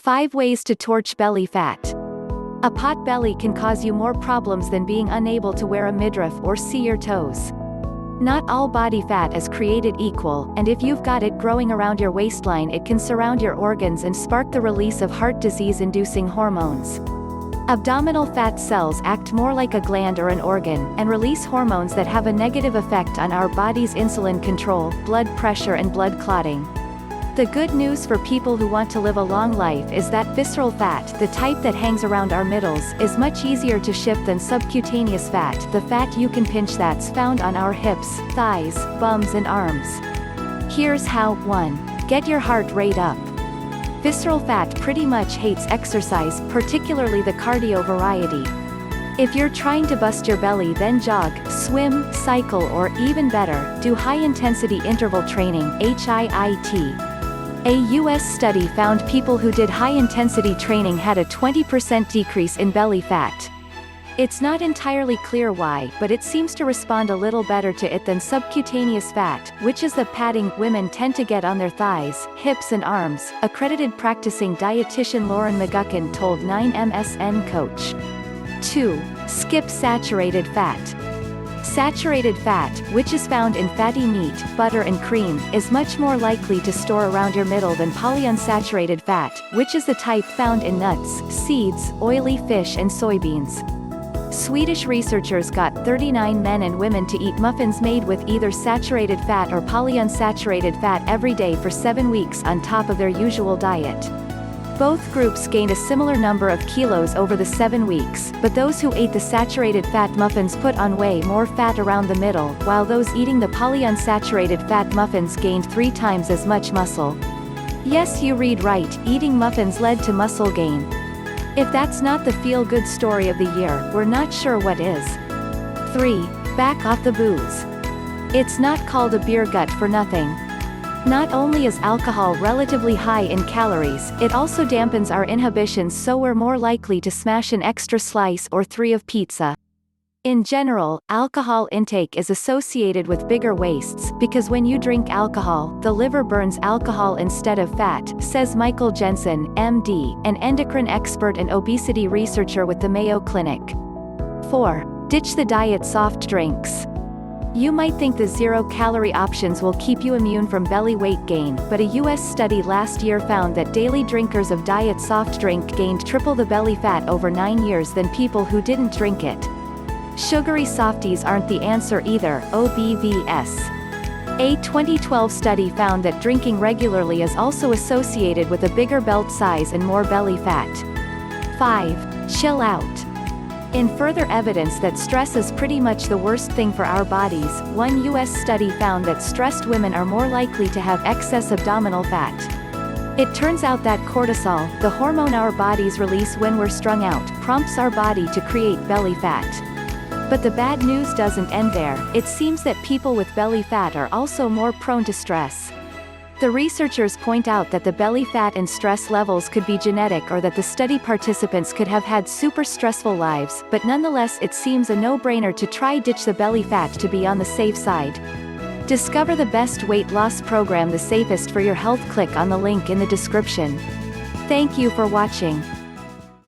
5 ways to torch belly fat. A pot belly can cause you more problems than being unable to wear a midriff or see your toes. Not all body fat is created equal, and if you've got it growing around your waistline, it can surround your organs and spark the release of heart disease-inducing hormones. Abdominal fat cells act more like a gland or an organ, and release hormones that have a negative effect on our body's insulin control, blood pressure and blood clotting. The good news for people who want to live a long life is that visceral fat, the type that hangs around our middles, is much easier to shift than subcutaneous fat, the fat you can pinch that's found on our hips, thighs, bums and arms. Here's how. 1. Get your heart rate up. Visceral fat pretty much hates exercise, particularly the cardio variety. If you're trying to bust your belly, then jog, swim, cycle or, even better, do high-intensity interval training, HIIT. A U.S. study found people who did high-intensity training had a 20% decrease in belly fat. It's not entirely clear why, but it seems to respond a little better to it than subcutaneous fat, which is the padding women tend to get on their thighs, hips and arms, accredited practicing dietitian Lauren McGuckin told 9MSN Coach. 2. Skip saturated fat. Saturated fat, which is found in fatty meat, butter and cream, is much more likely to store around your middle than polyunsaturated fat, which is the type found in nuts, seeds, oily fish and soybeans. Swedish researchers got 39 men and women to eat muffins made with either saturated fat or polyunsaturated fat every day for 7 weeks on top of their usual diet. Both groups gained a similar number of kilos over the 7 weeks, but those who ate the saturated fat muffins put on way more fat around the middle, while those eating the polyunsaturated fat muffins gained 3 times as much muscle. Yes, you read right, eating muffins led to muscle gain. If that's not the feel-good story of the year, we're not sure what is. 3. Back off the booze. It's not called a beer gut for nothing. Not only is alcohol relatively high in calories, it also dampens our inhibitions, so we're more likely to smash an extra slice or 3 of pizza. In general, alcohol intake is associated with bigger waists, because when you drink alcohol, the liver burns alcohol instead of fat, says Michael Jensen, MD, an endocrine expert and obesity researcher with the Mayo Clinic. 4. Ditch the diet soft drinks. You might think the zero-calorie options will keep you immune from belly weight gain, but a U.S. study last year found that daily drinkers of diet soft drink gained triple the belly fat over 9 years than people who didn't drink it. Sugary softies aren't the answer either, OBVS. A 2012 study found that drinking regularly is also associated with a bigger belt size and more belly fat. 5. Chill out. In further evidence that stress is pretty much the worst thing for our bodies, one U.S. study found that stressed women are more likely to have excess abdominal fat. It turns out that cortisol, the hormone our bodies release when we're strung out, prompts our body to create belly fat. But the bad news doesn't end there. It seems that people with belly fat are also more prone to stress. The researchers point out that the belly fat and stress levels could be genetic, or that the study participants could have had super stressful lives, but nonetheless it seems a no-brainer to try ditch the belly fat to be on the safe side. Discover the best weight loss program, the safest for your health. Click on the link in the description. Thank you for watching.